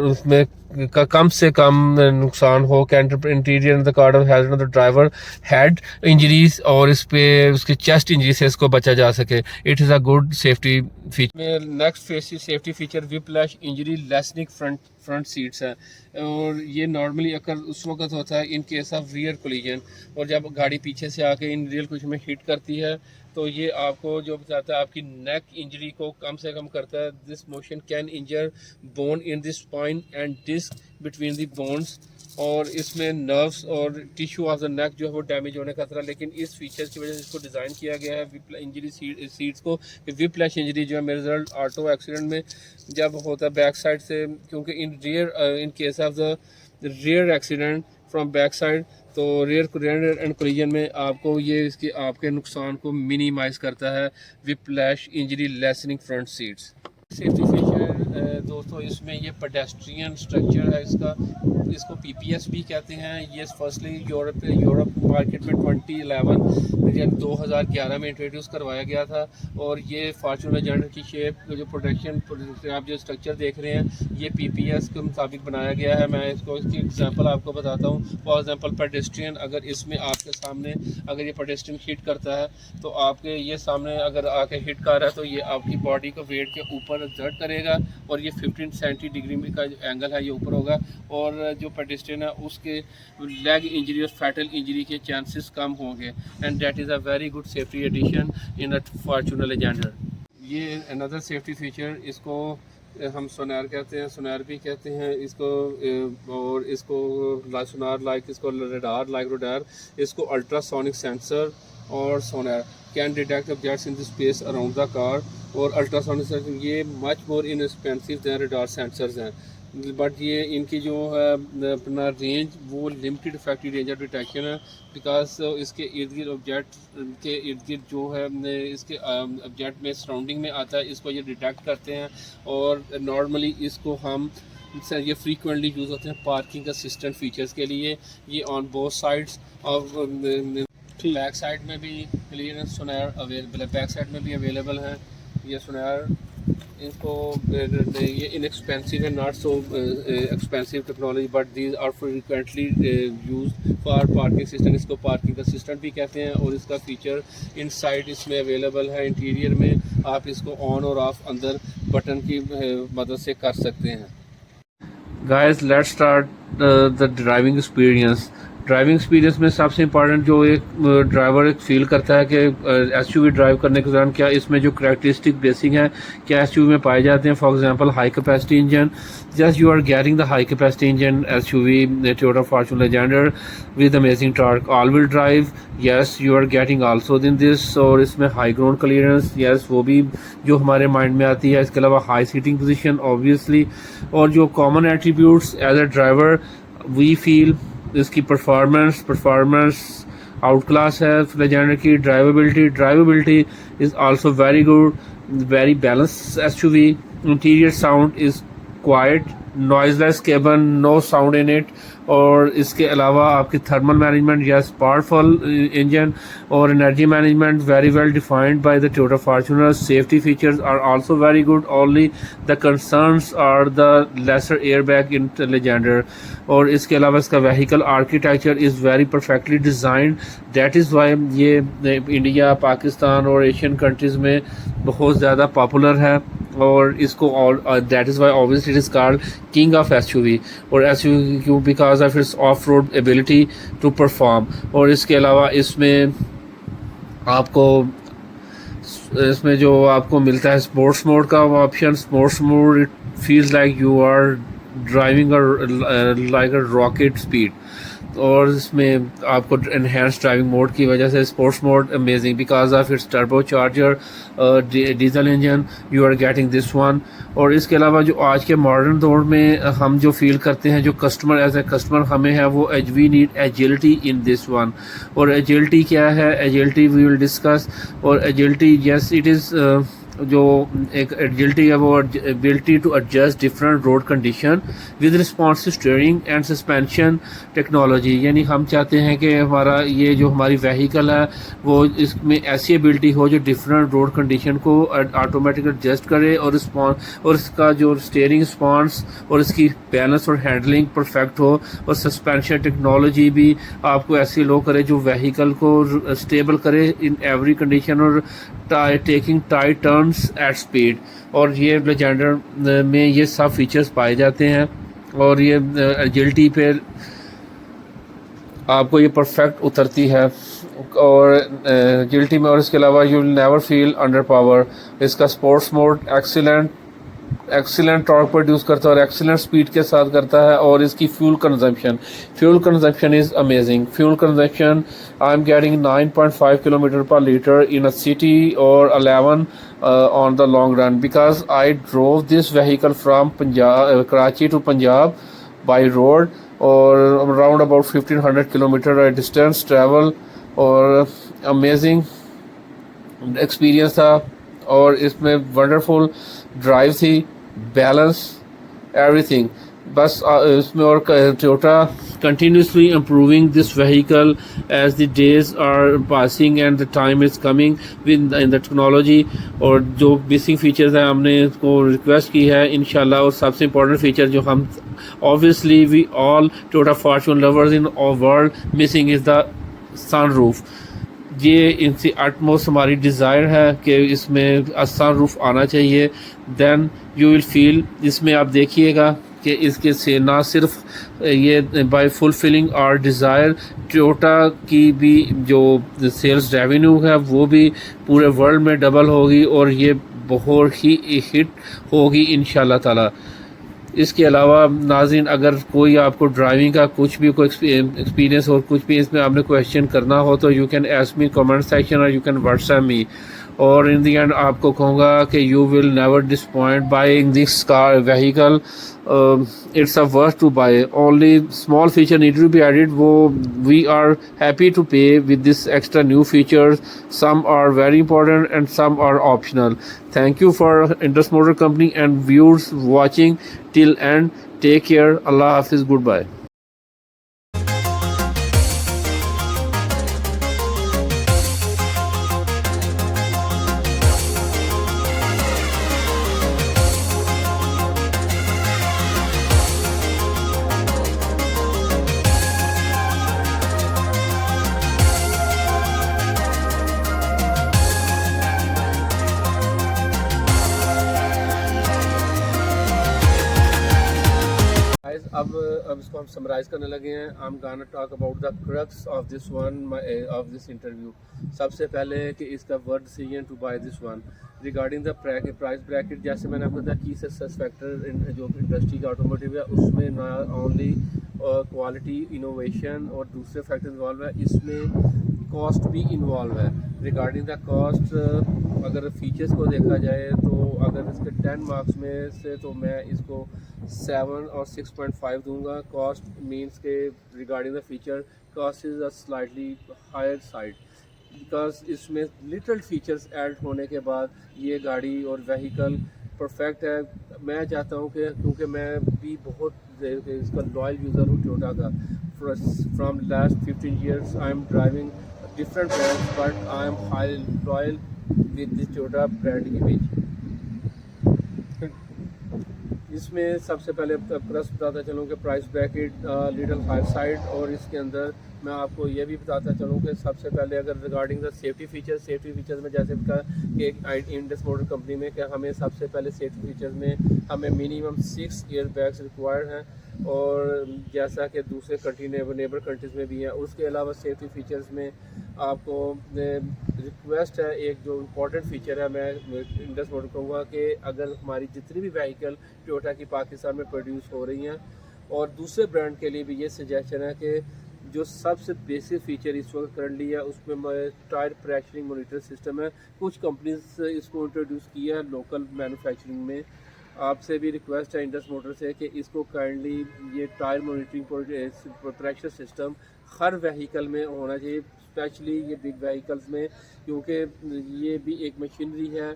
उसमें का कम से कम नुकसान हो। Interior in the car has the driver head injuries और इस पे उसकी चेस्ट इंजरी से इसको बचा जा सके। It is a good safety feature. Next safety feature whiplash injury listening front seats है, और ये नॉर्मली अगर उस वक्त होता है in case of rear collision, और जब गाड़ी पीछे से आके इन रियर कोलिजन में हिट करती है तो ये आपको जो बताता है आपकी नेक इंजरी को कम से कम करता है। This motion can injure bone in this spine and disc between the bones, और इसमें नर्व्स और टिश्यू ऑफ द नेक जो है वो डैमेज होने का खतरा। लेकिन इस फीचर्स की वजह से इसको डिज़ाइन किया गया है इंजरी सीट्स को। विप्लैश इंजरी जो है मेरे रिजल्ट ऑटो एक्सीडेंट में जब होता है बैक साइड से, क्योंकि इन case of the rear accident from back side, तो रियर एंड कोलिजन में आपको ये इसके आपके नुकसान को मिनिमाइज करता है whiplash injury listening front seats. Safety feature दोस्तों इसमें ये पेडेस्ट्रियन स्ट्रक्चर है इसको PPS भी कहते हैं। ये फर्स्टली यूरोप मार्केट में 2011 में इंट्रोड्यूस करवाया गया था, और ये फॉर्च्यूनर जनरल की शेप जो प्रोटेक्शन आप जो स्ट्रक्चर देख रहे हैं ये PPS के मुताबिक बनाया गया है। मैं इसकी एग्जांपल आपको बताता हूँ। फॉर एग्जांपल पेडेस्ट्रियन, अगर इसमें आपके सामने अगर ये पेडेस्ट्रियन हिट करता है तो आपके ये सामने अगर आके हिट कर रहा है तो ये आपकी बॉडी को वेट के ऊपर एक्सर्ट करेगा, और ये 15-70 डिग्री का जो एंगल है ये ऊपर होगा, और जो पेडेस्ट्रियन है उसके लेग इंजरी और फैटल इंजरी के चांसेस कम होंगे। And that is a very good safety addition in a Fortuner Legender. ये अनदर सेफ्टी फीचर, इसको हम सोनार कहते हैं, सोनार भी कहते हैं इसको, और इसको सोनार लाइक, इसको रडार लाइक रडार, इसको अल्ट्रासोनिक सेंसर और sonar can detect objects in the space around the car. और अल्ट्रासोनिक सेंसर ये much more inexpensive than radar sensors हैं। बट ये इनकी जो है अपना रेंज वो limited factory range of detection है, बिकॉज इसके इर्द गिर्द ऑब्जेक्ट के इर्द गिर्द जो है इसके ऑब्जेक्ट में सराउंडिंग में आता है, इसको ये डिटेक्ट करते हैं। और नॉर्मली इसको हम ये फ्रीक्वेंटली यूज़ होते हैं पार्किंग असिस्टेंट फीचर्स के लिए। ये on both sides of back side में भी क्लियरेंस सोनार अवेलेबल है, बैक साइड में भी अवेलेबल है ये सोनार। इनको ये इनएक्सपेंसिव है, not so expensive technology, but these are frequently used for parking system. इसको पार्किंग असिस्टेंट भी कहते हैं। और इसका फीचर इनसाइड इसमें अवेलेबल है, इंटीरियर में आप इसको ऑन और ऑफ अंदर बटन की मदद से कर सकते हैं। Guys let's start the driving experience. Driving experience में सबसे इंपॉर्टेंट जो एक ड्राइवर एक फील करता है कि एसयूवी ड्राइव करने के दौरान क्या इसमें जो करैक्टरिस्टिक बेसिक हैं क्या एसयूवी में पाए जाते हैं। For example high capacity engine, just you are getting the high capacity engine SUV Toyota Fortuner Legender with amazing torque. All wheel drive, yes you are getting also in this. और इसमें हाई ग्राउंड क्लियरेंस, यस वो भी जो हमारे माइंड में आती है। इसके अलावा हाई सीटिंग पोजीशन ऑब्वियसली। और जो common attributes as a driver we feel इसकी परफॉर्मेंस आउट क्लास है लेजेंडर की। Drivability is also very good, very balance SUV. Interior sound is quiet, noiseless cabin, no sound in it. और इसके अलावा आपकी thermal management, yes powerful engine. और energy management very well defined by the Toyota Fortuner. Safety features are also very good, only the concerns are the lesser airbag in Legender. और इसके अलावा इसका vehicle architecture is very perfectly designed, that is Y ये इंडिया, पाकिस्तान और एशियन कंट्रीज़ में बहुत ज़्यादा पॉपुलर है। और इसको that is why obviously it is called king of SUV. और एसयूवी क्यों? Because of its off road ability to perform. और इसके अलावा इसमें जो आपको मिलता है स्पोर्ट्स मोड का option. Sports mode it feels like you are driving like a rocket speed. और इसमें आपको एनहेंस ड्राइविंग मोड की वजह से sports mode amazing because of its turbo charger diesel engine, you are getting this one. और इसके अलावा जो आज के मॉडर्न दौर में हम जो फील करते हैं, जो कस्टमर एज ए कस्टमर हमें है, वो we need agility in this one. और एजिलिटी क्या है? Agility we will discuss. और एजिलिटी यस इट इज़ जो एक एजिलिटी है वो ability to adjust different road condition with responsive steering and suspension technology. यानी हम चाहते हैं कि हमारा ये जो हमारी व्हीकल है वो इसमें ऐसी एबिलिटी हो जो डिफरेंट रोड कंडीशन को ऑटोमेटिक एडजस्ट करे और रिस्पॉन्स, और इसका जो स्टीयरिंग रिस्पॉन्स और इसकी बैलेंस और हैंडलिंग परफेक्ट हो। और सस्पेंशन टेक्नोलॉजी भी आपको ऐसी लो करे जो व्हीकल को स्टेबल करे इन एवरी कंडीशन और taking tight turns at speed. और ये लेजेंडर में ये सब फीचर्स पाए जाते हैं। और ये एजिलिटी पे आपको ये परफेक्ट उतरती है। और एजिलिटी में और इसके अलावा you will never feel under power. इसका sports mode excellent torque produce करता है और एक्सीलेंट स्पीड के साथ करता है। और इसकी fuel consumption is amazing. Fuel consumption I am getting 9.5 kilometre पर लीटर इन अ सिटी और 11 on the long run because I drove this vehicle from Karachi to Punjab by road और around about 1500 kilometer distance travel। और अमेजिंग एक्सपीरियंस था। और इसमें वंडरफुल ड्राइव थी, बैलेंस एवरीथिंग। बस इसमें और Toyota continuously improving this vehicle as the days are passing and the time is coming with in the technology। और जो बेसिक फीचर्स हैं हमने इसको रिक्वेस्ट की है इंशाल्लाह। और सबसे इम्पोर्टेंट फीचर जो हम obviously we all Toyota Fortune lovers in our world missing is the sunroof। ये इनसे अटमोस्ट हमारी डिज़ायर है कि इसमें सनरूफ आना चाहिए। देन यू विल फील, इसमें आप देखिएगा कि इसके से ना सिर्फ ये by fulfilling our desire Toyota की भी जो सेल्स रेवेन्यू है वो भी पूरे वर्ल्ड में डबल होगी और ये बहुत ही हिट होगी इंशाल्लाह ताला। इसके अलावा नाज़रीन, अगर कोई आपको ड्राइविंग का कुछ भी कोई एक्सपीरियंस और कुछ भी इसमें आपने क्वेश्चन करना हो तो you can ask me comment section और यू कैन व्हाट्सएप मी। और इन दी एंड आपको कहूँगा कि you will never disappoint buying this car vehicle. It's a worth to buy. Only small feature need to be added. We are happy to pay with this extra new features. Some are very important and some are optional. Thank you for Indus Motor Company and viewers watching till end. Take care. Allah Hafiz. Goodbye. अब इसको हम समराइज़ करने लगे हैं. I am gonna talk about the crux of this one of this interview. सबसे पहले कि इसका word decision to buy this one regarding the price bracket. जैसे मैंने आपको बताया की सक्सेस फैक्टर जो इंडस्ट्री का ऑटोमोटिव है उसमें ना ओनली क्वालिटी इनोवेशन और दूसरे फैक्टर इन्वॉल्व है, इसमें कॉस्ट भी इन्वॉल्व है. रिगार्डिंग द कॉस्ट अगर फीचर्स को देखा जाए तो अगर इसके 10 मार्क्स में से तो मैं इसको 7 और 6.5 दूंगा. कॉस्ट मीन्स के regarding the feature cost is a slightly higher side because इसमें लिटल फीचर्स ऐड होने के बाद ये गाड़ी और व्हीकल परफेक्ट है. मैं चाहता हूँ कि क्योंकि मैं भी बहुत इसका लॉयल यूज़र हूँ टोयोटा का. From last 15 years I am driving different brands but I am highly loyal with this Toyota brand image. इसमें सबसे पहले प्लस बताता चलूँ कि price bracket little high side. और इसके अंदर मैं आपको ये भी बताता चलूँ कि सबसे पहले अगर रिगार्डिंग द सेफ्टी फीचर्स में जैसे कि इंडस मोटर कंपनी में कि हमें सबसे पहले सेफ्टी फीचर्स में हमें मिनिमम 6 एयर बैग्स रिक्वायर्ड हैं और जैसा कि दूसरे कंट्री नेबर कंट्रीज़ में भी हैं. उसके अलावा सेफ्टी फीचर्स में आपको रिक्वेस्ट है, एक जो इम्पोर्टेंट फ़ीचर है मैं इंडस मोटर कहूँगा कि अगर हमारी जितनी भी व्हीकल टोयोटा की पाकिस्तान में प्रोड्यूस हो रही हैं और दूसरे ब्रांड के लिए भी ये सजेशन है कि जो सबसे बेसिक फ़ीचर इस वक्त करंटली है उसमें टायर प्रेशरिंग मॉनिटर सिस्टम है. कुछ कंपनीज इसको इंट्रोड्यूस किया है लोकल मैन्युफैक्चरिंग में. आपसे भी रिक्वेस्ट है इंडस मोटर से कि इसको काइंडली ये टायर मॉनिटरिंग प्रेशर सिस्टम हर व्हीकल में होना चाहिए, स्पेशली ये बिग व्हीकल्स में, क्योंकि ये भी एक मशीनरी है,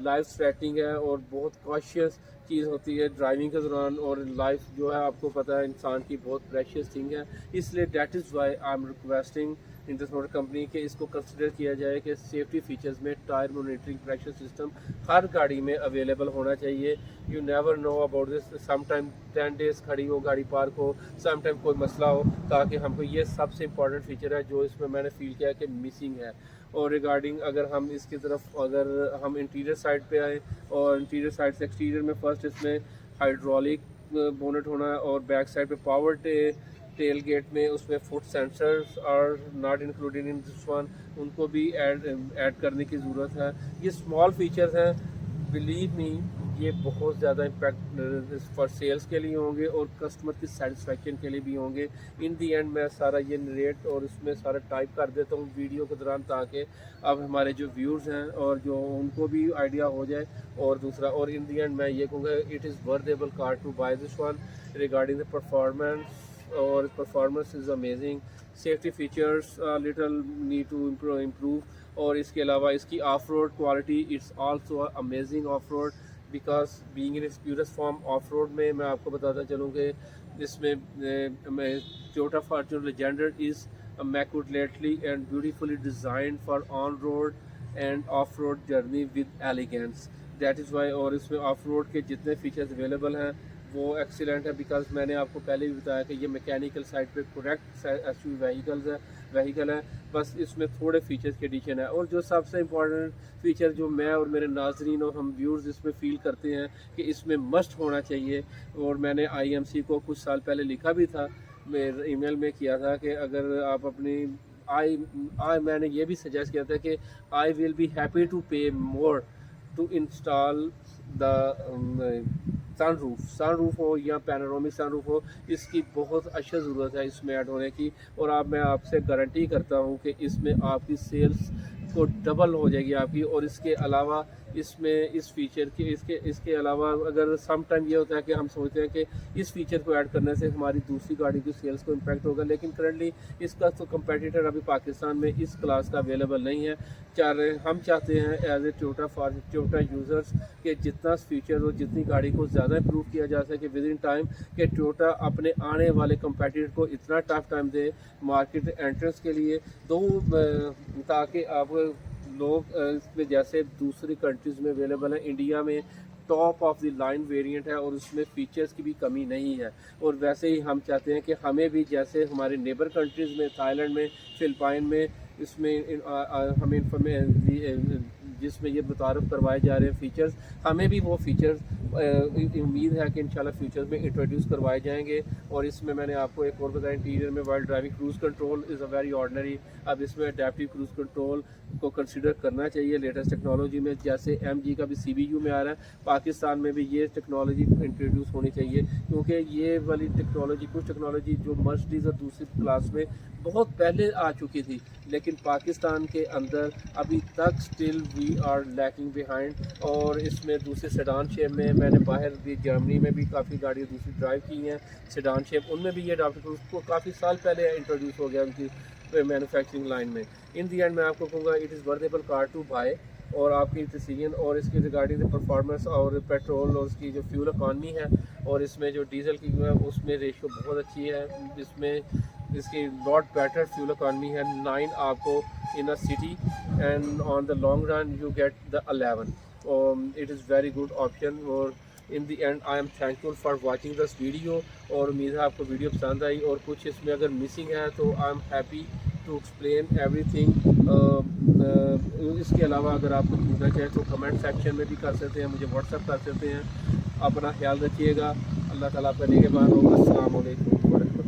लाइफ थ्रेटनिंग है और बहुत कॉशियस चीज़ होती है ड्राइविंग के दौरान. और लाइफ जो है आपको पता है इंसान की बहुत प्रेशियस थिंग है. इसलिए that is why I am requesting Indus motor company के इसको कंसिडर किया जाए कि सेफ्टी फीचर्स में टायर मॉनिटरिंग प्रेशर सिस्टम हर गाड़ी में अवेलेबल होना चाहिए. You never know about this. Some time 10 days खड़ी हो गाड़ी पार्क हो, सम टाइम कोई मसला हो, ताकि हमको ये सबसे इंपॉर्टेंट फीचर है जो इसमें मैंने फील किया कि मिसिंग है. और रिगार्डिंग अगर हम इसकी तरफ अगर हम इंटीरियर साइड पे आए और इंटीरियर साइड से एक्सटीरियर में फर्स्ट इसमें हाइड्रोलिक बोनेट होना है और बैक साइड पे पावर टेल गेट में उसमें foot sensors are not included in this one, उनको भी ऐड करने की ज़रूरत है. ये स्मॉल फीचर्स हैं, बिलीव मी ये बहुत ज़्यादा इम्पैक्ट फॉर सेल्स के लिए होंगे और कस्टमर की सेटिस्फेक्शन के लिए भी होंगे. इन दी एंड मैं सारा ये नरेट और इसमें सारा टाइप कर देता हूँ वीडियो के दौरान ताकि अब हमारे जो व्यूज़ हैं और जो उनको भी आइडिया हो जाए. और दूसरा और इन दी एंड मैं ये कहूँगा it is worthable car to buy this one. Regarding the performance और performance is amazing. Safety features little need to improve. और इसके अलावा इसकी off road quality it's also amazing off road because being in its purest form. Off road में मैं आपको बताता चलूँ कि इसमें Toyota Fortuner Legender is immaculately and beautifully designed for on road and off road journey with elegance. That is why और इसमें ऑफ रोड के जितने फीचर्स अवेलेबल हैं वो एक्सीलेंट है बिकॉज मैंने आपको पहले भी बताया कि ये मैकेनिकल साइड पे करेक्ट एसयूवी व्हीकल है, बस इसमें थोड़े फीचर्स के एडिशन है. और जो सबसे इम्पॉर्टेंट फ़ीचर जो मैं और मेरे नाजरीन और हम व्यूअर्स इसमें फ़ील करते हैं कि इसमें मस्ट होना चाहिए, और मैंने IMC को कुछ साल पहले लिखा भी था, मेरे ईमेल में किया था कि अगर आप अपनी मैंने ये भी सजेस्ट किया था कि I will be happy to pay more to install the sunroof हो या पैनोरामिक सनरूफ हो. इसकी बहुत अच्छा ज़रूरत है इसमें ऐड होने की. और मैं आपसे गारंटी करता हूँ कि इसमें आपकी सेल्स को डबल हो जाएगी आपकी। और इसके अलावा इसमें इस फीचर के इसके अलावा अगर सम टाइम ये होता है कि हम सोचते हैं कि इस फीचर को ऐड करने से हमारी दूसरी गाड़ी की सेल्स को इम्पैक्ट होगा, लेकिन करंटली इसका तो कंपेटिटर अभी पाकिस्तान में इस क्लास का अवेलेबल नहीं है। हम चाहते हैं एज ए टोयोटा यूज़र्स कि जितना फीचर और जितनी गाड़ी को ज़्यादा इम्प्रूव किया जा सके विद इन टाइम, कि टोयोटा अपने आने वाले कंपेटिटर को इतना टफ टाइम दे मार्केट एंट्रेंस के लिए, तो ताकि आप लोग इसमें जैसे दूसरी कंट्रीज़ में अवेलेबल है, इंडिया में top of the line variant है और उसमें फीचर्स की भी कमी नहीं है। और वैसे ही हम चाहते हैं कि हमें भी जैसे हमारे नेबर कंट्रीज़ में, थाईलैंड में, फिलिपाइन में, इसमें हमें जिसमें ये मुतारफ़ करवाए जा रहे हैं फ़ीचर्स, हमें भी वो फ़ीचर्स उम्मीद है कि इंशाल्लाह फ्यूचर में इंट्रोड्यूस करवाए जाएंगे। और इसमें मैंने आपको एक और बताया, इंटीरियर में wild driving cruise control is a very ordinary. अब इसमें अडेप्टिव क्रूज़ कंट्रोल को कंसिडर करना चाहिए लेटेस्ट टेक्नोलॉजी में, जैसे MG का भी CBU में आ रहा है, पाकिस्तान में भी ये टेक्नोलॉजी इंट्रोड्यूस होनी चाहिए, क्योंकि ये वाली टेक्नोलॉजी, कुछ टेक्नोलॉजी जो मर्सिडीज़ और दूसरी क्लास में बहुत पहले आ चुकी थी, लेकिन पाकिस्तान के अंदर अभी तक still we are lacking behind. और इसमें दूसरे सेडान शेप में मैंने बाहर भी जर्मनी में भी काफ़ी गाड़ियाँ दूसरी ड्राइव की हैं सेडान शेप, उनमें भी ये अडॉप्ट उसको काफ़ी साल पहले इंट्रोड्यूस हो गया उनकी मैन्युफैक्चरिंग लाइन में। इन दी एंड मैं आपको कहूँगा it is worthable car to buy, और आपकी डिसीजन और इसकी रिगार्डिंग द परफॉर्मेंस और पेट्रोल और उसकी जो फ्यूल इकॉनमी है और इसमें जो डीजल की है उसमें रेशियो बहुत अच्छी है। इसमें इसकी लॉट बेटर फ्यूल इकॉनमी है, 9 आपको in a city and on the long run you get the 11। It is very good option. और in the end I am thankful for watching this video, और उम्मीद है आपको वीडियो पसंद आई, और कुछ इसमें अगर मिसिंग है तो I am happy to explain everything. इसके अलावा अगर आप कुछ पूछना चाहें तो कमेंट सेक्शन में भी कर सकते हैं, मुझे व्हाट्सअप कर सकते हैं। अपना ख्याल रखिएगा, अल्लाह ताला आपका निगहबान हो। अस्सलाम वालेकुम व रहमतुल्लाह।